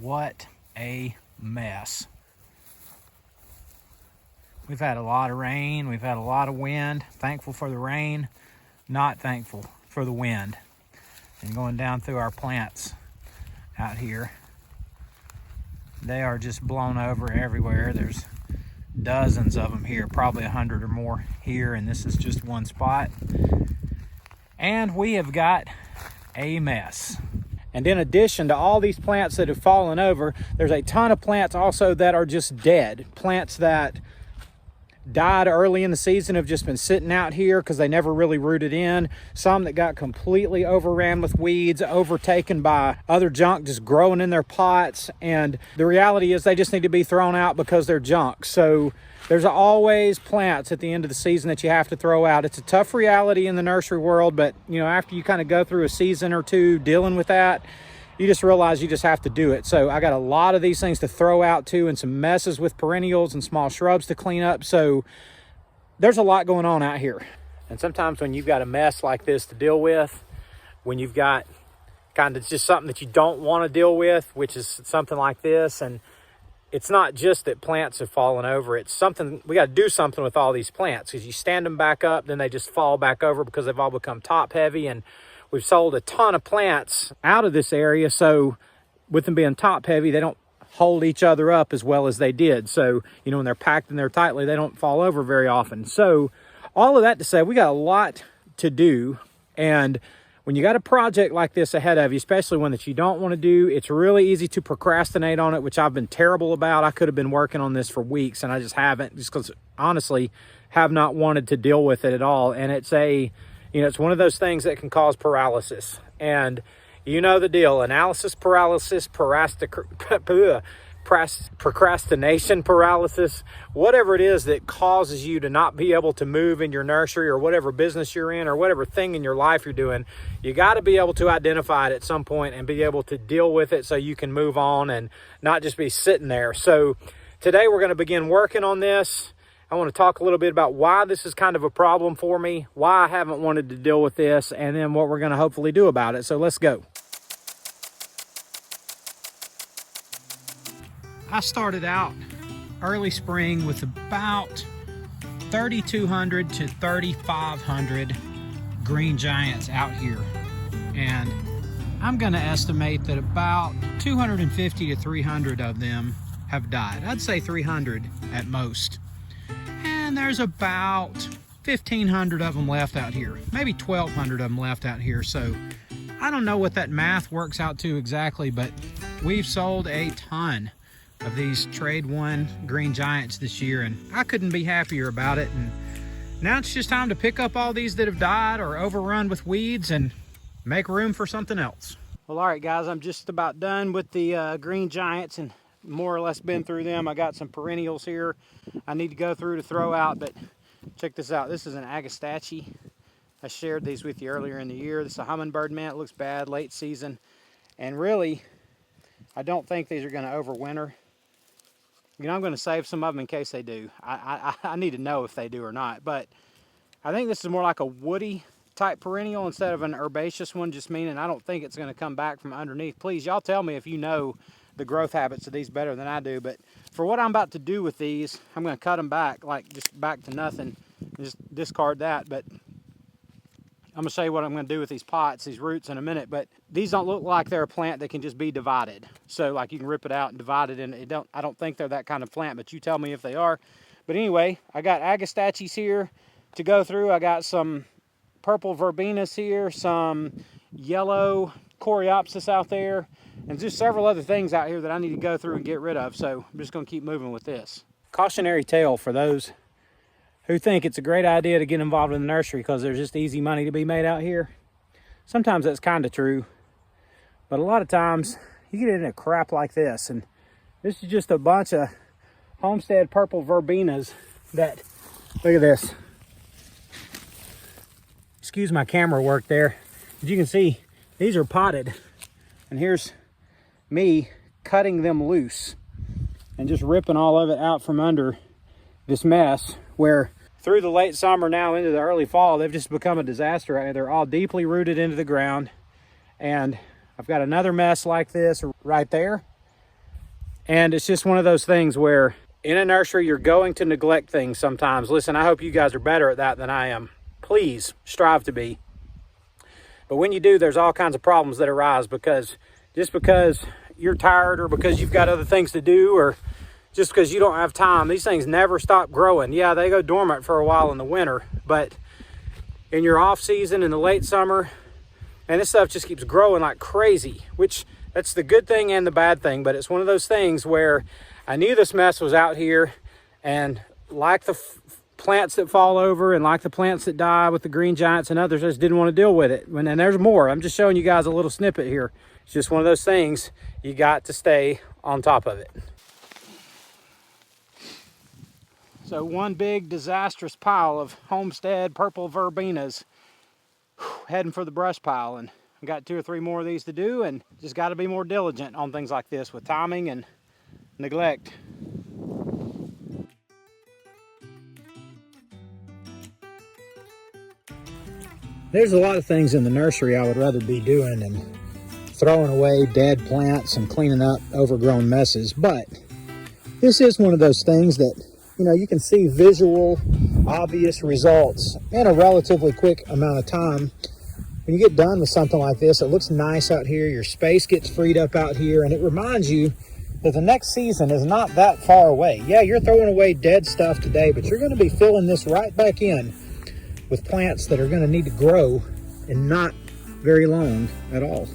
What a mess. We've had a lot of rain, we've had a lot of wind. Thankful for the rain, not thankful for the wind. And going down through our plants out here, they are just blown over everywhere. There's dozens of them here, probably 100 or more here, and this is just one spot. And we have got a mess. And in addition to all these plants that have fallen over, there's a ton of plants also that are just dead. Plants that died early in the season have just been sitting out here because they never really rooted in. Some that got completely overran with weeds, overtaken by other junk just growing in their pots. And the reality is they just need to be thrown out because they're junk. So there's always plants at the end of the season that you have to throw out. It's a tough reality in the nursery world, but you know, after you kind of go through a season or two dealing with that, you just realize you just have to do it. So I got a lot of these things to throw out too, and some messes with perennials and small shrubs to clean up. So there's a lot going on out here. And sometimes when you've got a mess like this to deal with, when you've got kind of just something that you don't want to deal with, which is something like this, and it's not just that plants have fallen over, it's something, we got to do something with all these plants, because you stand them back up, then they just fall back over because they've all become top heavy. And we've sold a ton of plants out of this area, so with them being top heavy, they don't hold each other up as well as they did. So, you know, when they're packed in there tightly, they don't fall over very often. So all of that to say, we got a lot to do. And when you got a project like this ahead of you, especially one that you don't want to do, it's really easy to procrastinate on it, which I've been terrible about. I could have been working on this for weeks and I just haven't, just because honestly have not wanted to deal with it at all. And it's it's one of those things that can cause paralysis. And you know the deal: analysis paralysis, procrastination paralysis, whatever it is that causes you to not be able to move in your nursery or whatever business you're in or whatever thing in your life you're doing. You got to be able to identify it at some point and be able to deal with it so you can move on and not just be sitting there. So today we're going to begin working on this. I want to talk a little bit about why this is kind of a problem for me, why I haven't wanted to deal with this, and then what we're going to hopefully do about it. So let's go. I started out early spring with about 3,200 to 3,500 green giants out here. And I'm going to estimate that about 250 to 300 of them have died. I'd say 300 at most. And there's about 1,500 of them left out here, maybe 1,200 of them left out here. So I don't know what that math works out to exactly, but we've sold a ton of these trade one green giants this year, and I couldn't be happier about it. And now it's just time to pick up all these that have died or overrun with weeds and make room for something else. Well, all right guys, I'm just about done with the green giants and more or less been through them. I got some perennials here I need to go through to throw out, but check this out. This is an agastache. I shared these with you earlier in the year. This is a hummingbird man. It looks bad, late season, and really I don't think these are going to overwinter. You know, I'm going to save some of them in case they do. I need to know if they do or not, but I think this is more like a woody type perennial instead of an herbaceous one, just meaning I don't think it's going to come back from underneath. Please, y'all tell me if you know the growth habits of these better than I do. But for what I'm about to do with these, I'm going to cut them back, like just back to nothing, just discard that. But I'm going to show you what I'm going to do with these pots, these roots, in a minute. But these don't look like they're a plant that can just be divided. So like you can rip it out and divide it, and I don't think they're that kind of plant, but you tell me if they are. But anyway, I got agastaches here to go through. I got some purple verbenas here, some yellow coreopsis out there, and just several other things out here that I need to go through and get rid of. So I'm just going to keep moving with this. Cautionary tale for those who think it's a great idea to get involved in the nursery because there's just easy money to be made out here. Sometimes that's kind of true, but a lot of times you get into crap like this, and this is just a bunch of homestead purple verbenas that, look at this. Excuse my camera work there. As you can see, these are potted, and here's me cutting them loose and just ripping all of it out from under this mess, where through the late summer now into the early fall, they've just become a disaster. They're all deeply rooted into the ground, and I've got another mess like this right there, And it's just one of those things where in a nursery, you're going to neglect things sometimes. Listen, I hope you guys are better at that than I am. Please strive to be. But when you do, there's all kinds of problems that arise because just because you're tired or because you've got other things to do or just because you don't have time, these things never stop growing. Yeah, they go dormant for a while in the winter, but in your off season, in the late summer, and this stuff just keeps growing like crazy, which that's the good thing and the bad thing. But it's one of those things where I knew this mess was out here, and like the plants that fall over and like the plants that die with the green giants and others, I just didn't want to deal with it. And there's more. I'm just showing you guys a little snippet here. It's just one of those things. You got to stay on top of it. So one big disastrous pile of homestead purple verbenas heading for the brush pile, and I've got 2 or 3 more of these to do, and just got to be more diligent on things like this with timing and neglect. There's a lot of things in the nursery I would rather be doing than throwing away dead plants and cleaning up overgrown messes, but this is one of those things that, you know, you can see visual, obvious results in a relatively quick amount of time. When you get done with something like this, it looks nice out here, your space gets freed up out here, and it reminds you that the next season is not that far away. Yeah, you're throwing away dead stuff today, but you're going to be filling this right back in with plants that are going to need to grow and not very long at all.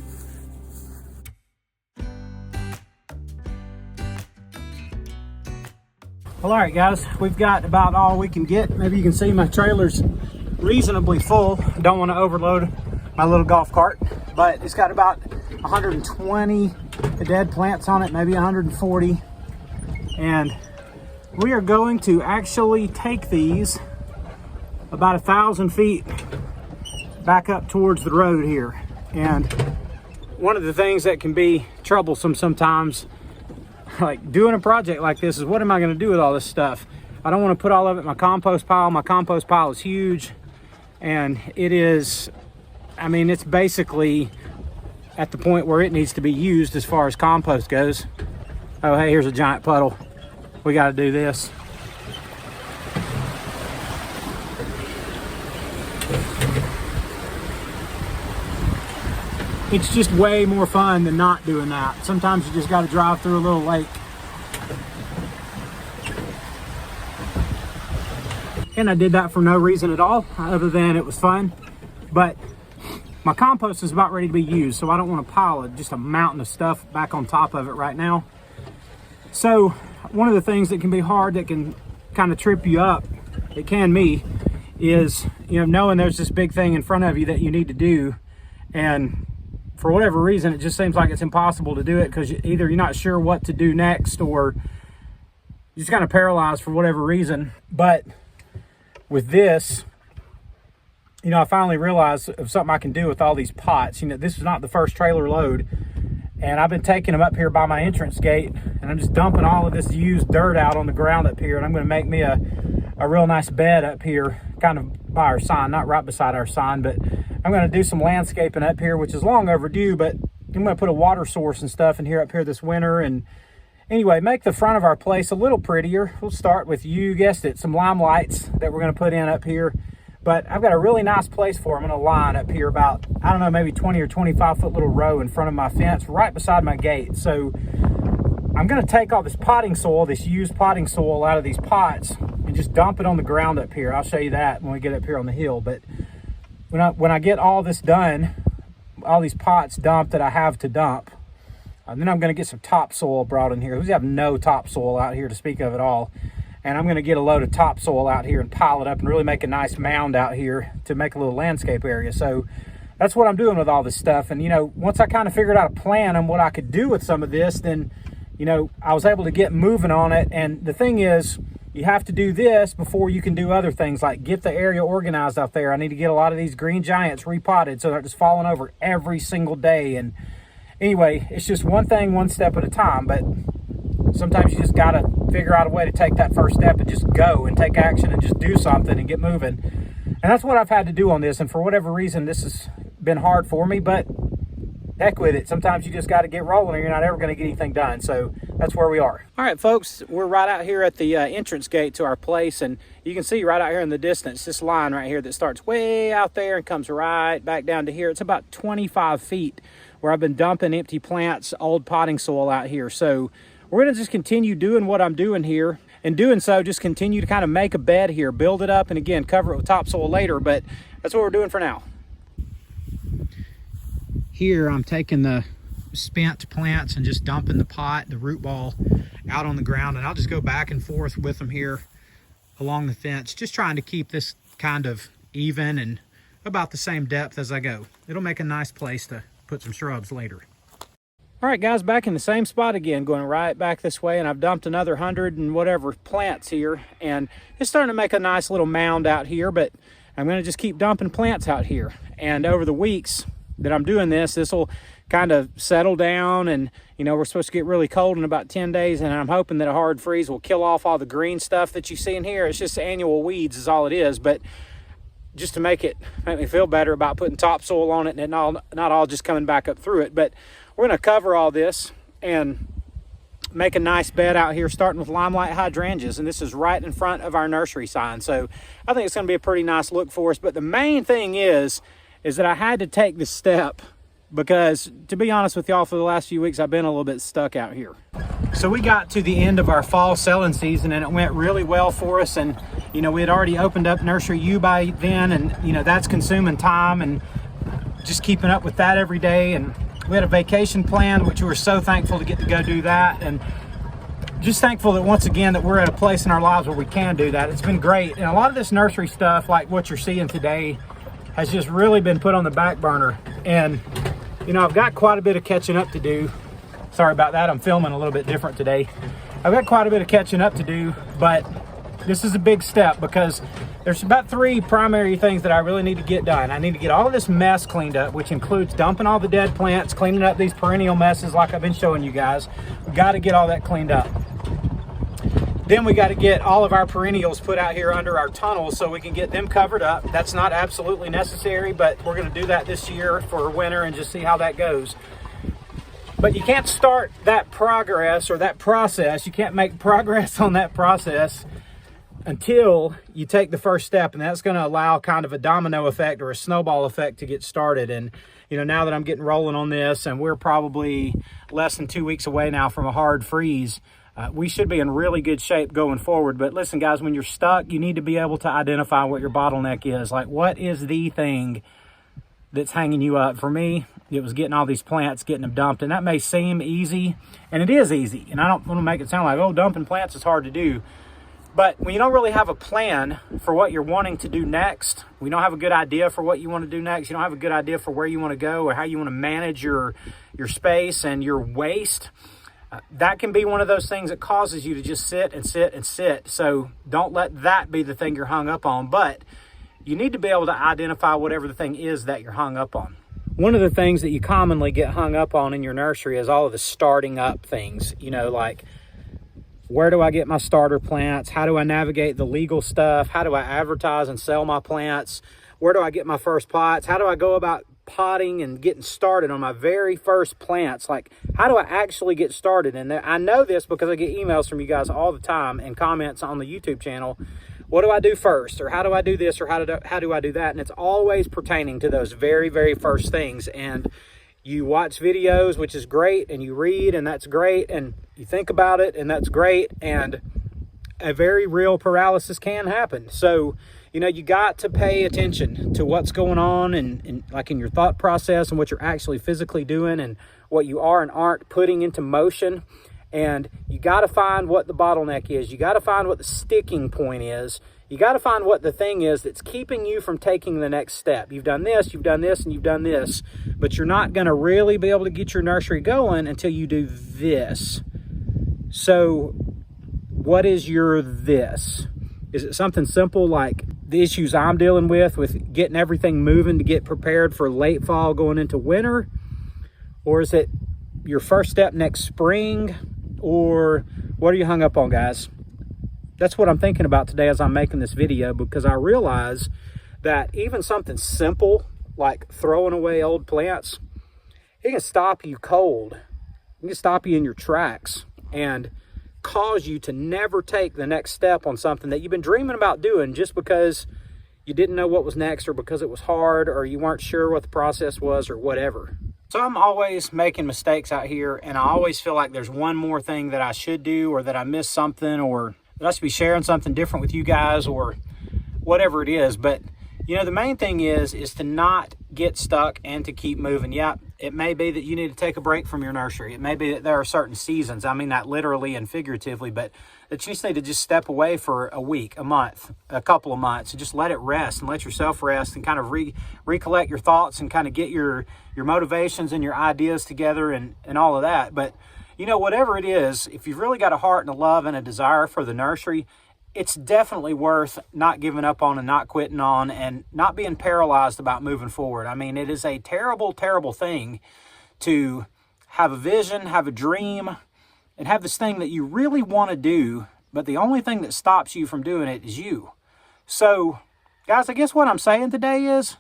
Well, all right, guys, we've got about all we can get. Maybe you can see my trailer's reasonably full. I don't want to overload my little golf cart, but it's got about 120 dead plants on it, maybe 140. And we are going to actually take these about 1,000 feet back up towards the road here. And one of the things that can be troublesome sometimes, like doing a project like this, is what am I going to do with all this stuff? I don't want to put all of it in my compost pile. My compost pile is huge, and it is, I mean, it's basically at the point where it needs to be used as far as compost goes. Oh, hey, here's a giant puddle. We got to do this. It's just way more fun than not doing that. Sometimes you just got to drive through a little lake. And I did that for no reason at all, other than it was fun. But my compost is about ready to be used, so I don't want to pile just a mountain of stuff back on top of it right now. So one of the things that can be hard, that can kind of trip you up, it can me, is, you know, knowing there's this big thing in front of you that you need to do, and for whatever reason, it just seems like it's impossible to do it because either you're not sure what to do next, or you're just kind of paralyzed for whatever reason. But with this, you know, I finally realized of something I can do with all these pots. You know, this is not the first trailer load, and I've been taking them up here by my entrance gate, and I'm just dumping all of this used dirt out on the ground up here, and I'm going to make me a real nice bed up here, kind of by our sign, not right beside our sign, but I'm going to do some landscaping up here, which is long overdue, but I'm going to put a water source and stuff in here up here this winter, and anyway, make the front of our place a little prettier. We'll start with, you guessed it, some lime lights that we're going to put in up here. But I've got a really nice place for them in a line up here, about, I don't know, maybe 20 or 25 foot little row in front of my fence, right beside my gate. So I'm going to take all this potting soil, this used potting soil, out of these pots and just dump it on the ground up here. I'll show you that when we get up here on the hill. But when I get all this done, all these pots dumped that I have to dump, then I'm going to get some topsoil brought in here. We have no topsoil out here to speak of at all. And I'm going to get a load of topsoil out here and pile it up and really make a nice mound out here to make a little landscape area. So that's what I'm doing with all this stuff. And, you know, once I kind of figured out a plan on what I could do with some of this, then, you know, I was able to get moving on it. And the thing is, you have to do this before you can do other things, like get the area organized out there. I need to get a lot of these green giants repotted so they're just falling over every single day. And anyway, it's just one thing, one step at a time. But sometimes you just got to figure out a way to take that first step and just go and take action and just do something and get moving. And that's what I've had to do on this. And for whatever reason, this has been hard for me, but heck with it. Sometimes you just got to get rolling or you're not ever going to get anything done. So that's where we are. All right, folks, we're right out here at the entrance gate to our place, and you can see right out here in the distance this line right here that starts way out there and comes right back down to here. It's about 25 feet where I've been dumping empty plants, old potting soil out here. So we're going to just continue doing what I'm doing here. In doing so, just continue to kind of make a bed here, build it up, and again, cover it with topsoil later, but that's what we're doing for now. Here, I'm taking the spent plants and just dumping the pot, the root ball, out on the ground, and I'll just go back and forth with them here along the fence, just trying to keep this kind of even and about the same depth as I go. It'll make a nice place to put some shrubs later. All right, guys, back in the same spot again, going right back this way, and I've dumped another 100 and whatever plants here, and it's starting to make a nice little mound out here, but I'm going to just keep dumping plants out here. And over the weeks that I'm doing this will kind of settle down, and you know, we're supposed to get really cold in about 10 days, and I'm hoping that a hard freeze will kill off all the green stuff that you see in here. It's just annual weeds is all it is, but just to make me feel better about putting topsoil on it and not all just coming back up through it. But we're going to cover all this and make a nice bed out here, starting with limelight hydrangeas, and this is right in front of our nursery sign. So I think it's going to be a pretty nice look for us. But the main thing is that I had to take this step because, to be honest with y'all, for the last few weeks I've been a little bit stuck out here. So we got to the end of our fall selling season and it went really well for us, and you know, we had already opened up Nursery U by then, and you know, that's consuming time and just keeping up with that every day. And we had a vacation planned, which we were so thankful to get to go do that, and just thankful that once again that we're at a place in our lives where we can do that. It's been great. And a lot of this nursery stuff, like what you're seeing today, has just really been put on the back burner. And you know, I've got quite a bit of catching up to do. Sorry about that, I'm filming a little bit different today. I've got quite a bit of catching up to do, but this is a big step because there's about 3 primary things that I really need to get done. I need to get all of this mess cleaned up, which includes dumping all the dead plants, cleaning up these perennial messes like I've been showing you guys. We've got to get all that cleaned up. Then we got to get all of our perennials put out here under our tunnels so we can get them covered up. That's not absolutely necessary, but we're going to do that this year for winter and just see how that goes. But you can't start that progress or that process. You can't make progress on that process until you take the first step, and that's going to allow kind of a domino effect or a snowball effect to get started. And you know, now that I'm getting rolling on this, and we're probably less than 2 weeks away now from a hard freeze, we should be in really good shape going forward. But listen, guys, when you're stuck, you need to be able to identify what your bottleneck is. Like, what is the thing that's hanging you up? For me, it was getting all these plants, getting them dumped. And that may seem easy, and it is easy. And I don't want to make it sound like, oh, dumping plants is hard to do. But when you don't really have a plan for what you're wanting to do next, we don't have a good idea for what you want to do next, you don't have a good idea for where you want to go or how you want to manage your space and your waste, that can be one of those things that causes you to just sit and sit and sit. So don't let that be the thing you're hung up on. But you need to be able to identify whatever the thing is that you're hung up on. One of the things that you commonly get hung up on in your nursery is all of the starting up things. You know, like, where do I get my starter plants? How do I navigate the legal stuff? How do I advertise and sell my plants? Where do I get my first pots? How do I go about potting and getting started on my very first plants? Like, how do I actually get started? And I know this because I get emails from you guys all the time and comments on the YouTube channel. What do I do first? Or how do I do this? Or how do I do that? And it's always pertaining to those very, very first things. And you watch videos, which is great, and you read, and that's great, and you think about it, and that's great, and a very real paralysis can happen. So, you know, you got to pay attention to what's going on and like in your thought process and what you're actually physically doing and what you are and aren't putting into motion. And you got to find what the bottleneck is. You got to find what the sticking point is. You got to find what the thing is that's keeping you from taking the next step. You've done this, and you've done this, but you're not going to really be able to get your nursery going until you do this. So what is your this? Is it something simple like the issues I'm dealing with getting everything moving to get prepared for late fall going into winter? Or is it your first step next spring? Or what are you hung up on, guys? That's what I'm thinking about today as I'm making this video, because I realize that even something simple like throwing away old plants it can stop you cold. It can stop you in your tracks and cause you to never take the next step on something that you've been dreaming about doing just because you didn't know what was next, or because it was hard, or you weren't sure what the process was, or whatever. So I'm always making mistakes out here, and I always feel like there's one more thing that I should do, or that I missed something, or that I should be sharing something different with you guys, or whatever it is. But you know, the main thing is to not get stuck and to keep moving. Yeah, it may be that you need to take a break from your nursery. It may be that there are certain seasons, I mean that literally and figuratively, but that you just need to just step away for a week, a month, a couple of months, and just let it rest and let yourself rest and kind of recollect your thoughts and kind of get your motivations and your ideas together and all of that. But you know, whatever it is, if you've really got a heart and a love and a desire for the nursery, it's definitely worth not giving up on and not quitting on and not being paralyzed about moving forward. I mean, it is a terrible, terrible thing to have a vision, have a dream, and have this thing that you really want to do, but the only thing that stops you from doing it is you. So, guys, I guess what I'm saying today is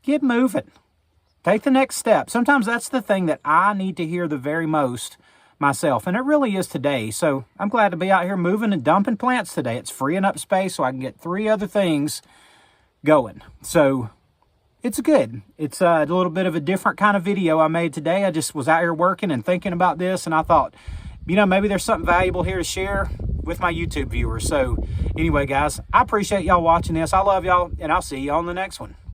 get moving. Take the next step. Sometimes that's the thing that I need to hear the very most myself, and it really is today. So I'm glad to be out here moving and dumping plants today. It's freeing up space so I can get 3 other things going. So it's good. It's a little bit of a different kind of video I made today. I just was out here working and thinking about this, and I thought, you know, maybe there's something valuable here to share with my YouTube viewers. So anyway, guys, I appreciate y'all watching this. I love y'all, and I'll see you on the next one.